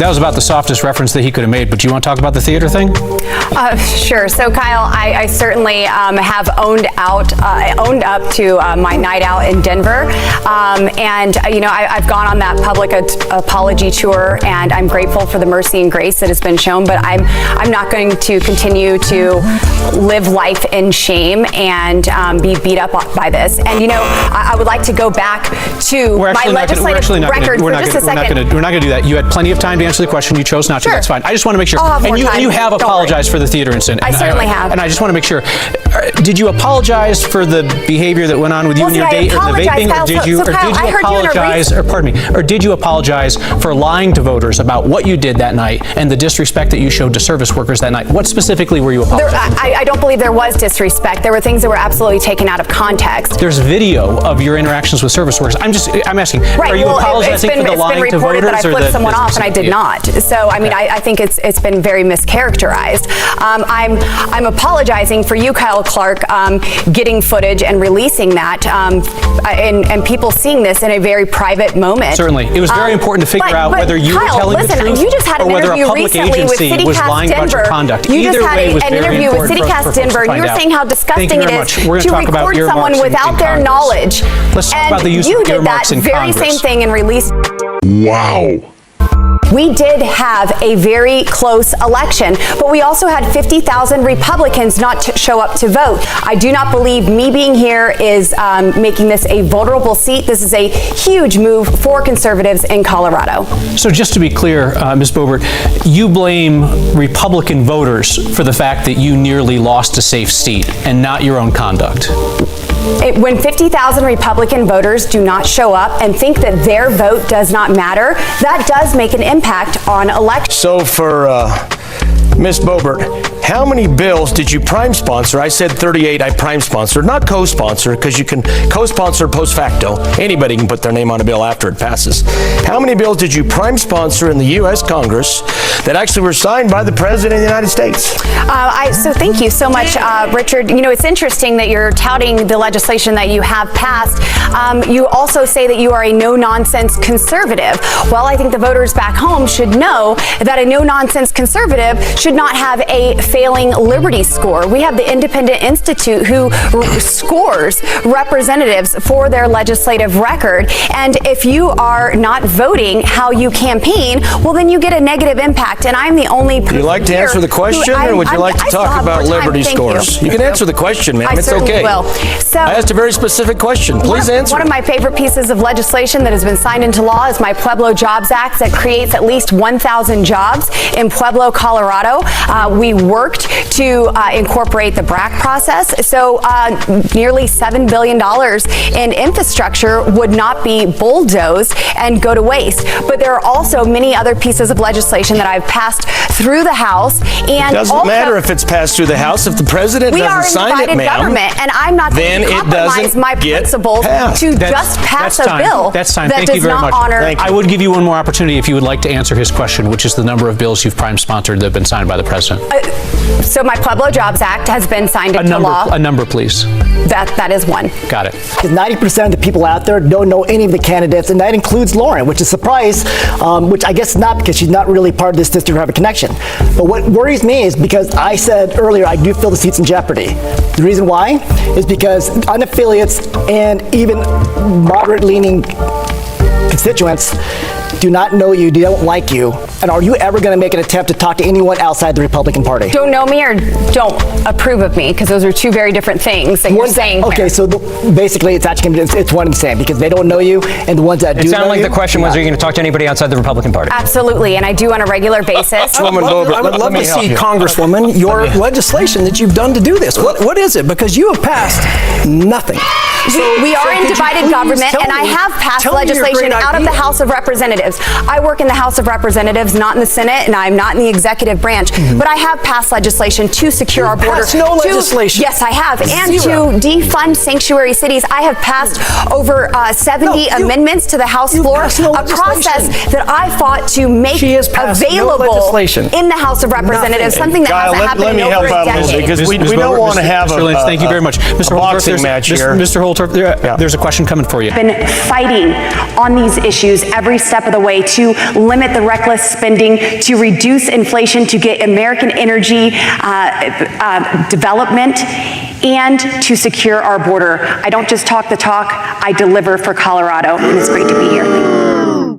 That was about the softest reference that he could have made, but do you want to talk about the theater thing? Sure. So, Kyle, I certainly have owned up to my night out in Denver. I've gone on that public apology tour, and I'm grateful for the mercy and grace that has been shown, but I'm not going to continue to live life in shame and be beat up by this. And, I would like to go back to my legislative record for just a second. We're not going to do that. You had plenty of time to answer the question. You chose not to. Sure. That's fine. I just want to make sure. And you have apologized for the theater incident. I certainly have. And I just want to make sure. Did you apologize for the behavior that went on with you and your date, or the vaping, or did you apologize? Or pardon me. Or did you apologize for lying to voters about what you did that night and the disrespect that you showed to service workers that night? What specifically were you apologizing? I don't believe there was disrespect. There were things that were absolutely taken out of context. There's video of your interactions with service workers. I'm asking. Right. Are you apologizing for the lying to voters? It's been reported that I flipped someone off, and I did not. So, I think it's been very mischaracterized. I'm apologizing for you, Kyle Clark, getting footage and releasing that, and people seeing this in a very private moment. Certainly, it was very important to figure out whether you were telling the truth, you just had an or whether a interview public recently with agency was CityCast lying about your conduct. You just Either had way was an very interview with important CityCast Denver, and you were saying how disgusting it is to record someone without their knowledge. Let's talk about the use of earmarks in Congress. You did that very same thing and released. Wow. We did have a very close election, but we also had 50,000 Republicans not show up to vote. I do not believe me being here is making this a vulnerable seat. This is a huge move for conservatives in Colorado. So just to be clear, Ms. Boebert, you blame Republican voters for the fact that you nearly lost a safe seat and not your own conduct. When 50,000 Republican voters do not show up and think that their vote does not matter, that does make an impact on elections. So for Ms. Boebert, how many bills did you prime sponsor? I said 38 I prime sponsored, not co-sponsor, because you can co-sponsor post facto. Anybody can put their name on a bill after it passes. How many bills did you prime sponsor in the U.S. Congress that actually were signed by the President of the United States? So thank you so much, Richard. It's interesting that you're touting the legislation that you have passed. You also say that you are a no-nonsense conservative. Well, I think the voters back home should know that a no-nonsense conservative should not have a failing Liberty score. We have the Independent Institute who scores representatives for their legislative record. And if you are not voting how you campaign, well, then you get a negative impact. And I'm the only person. Would you like to answer the question, or would you like to talk about Liberty scores? You can answer the question, ma'am. It's okay. Will. So, I asked a very specific question. Please answer. One of my favorite pieces of legislation that has been signed into law is my Pueblo Jobs Act that creates at least 1,000 jobs in Pueblo, Colorado. We worked to incorporate the BRAC process, so nearly $7 billion in infrastructure would not be bulldozed and go to waste. But there are also many other pieces of legislation that I've passed through the House. And it doesn't matter if it's passed through the House. If the President doesn't sign it, ma'am, government, and I'm not going to compromise my principles to just pass a bill that Thank does not honor. I would give you one more opportunity if you would like to answer his question, which is the number of bills you've prime sponsored that have been signed by the President. So my Pueblo Jobs Act has been signed into law. A number, please. That is one. Got it. 90% of the people out there don't know any of the candidates, and that includes Lauren, which is a surprise, which I guess not, because she's not really part of this district or have a connection. But what worries me is because I said earlier I do feel the seat's in jeopardy. The reason why is because unaffiliates and even moderate-leaning constituents do not know you, don't like you, and are you ever going to make an attempt to talk to anyone outside the Republican Party? Don't know me or don't approve of me, because those are two very different things that you're saying. Okay, so basically it's actually it's one and the same, because they don't know you, and the ones that do know you. It sounded like the question was, are you going to talk to anybody outside the Republican Party? Absolutely, and I do on a regular basis. I would love to see, Congresswoman, your legislation that you've done to do this. What is it? Because you have passed nothing. We are in divided government, and I have passed legislation out of the House of Representatives. I work in the House of Representatives, not in the Senate, and I'm not in the executive branch. But I have passed legislation to secure our border. No legislation. Yes, I have. And to defund sanctuary cities. I have passed over 70 amendments to the House floor, a process that I fought to make available in the House of Representatives, something that hasn't happened in over a decade. Because we don't want to have a thank you very much. Mr. boxing match here. Mr. Holtorf, there's a question coming for you. I've been fighting on these issues every step of of the way to limit the reckless spending, to reduce inflation, to get American energy development, and to secure our border. I don't just talk the talk, I deliver for Colorado, and it's great to be here. Thank you.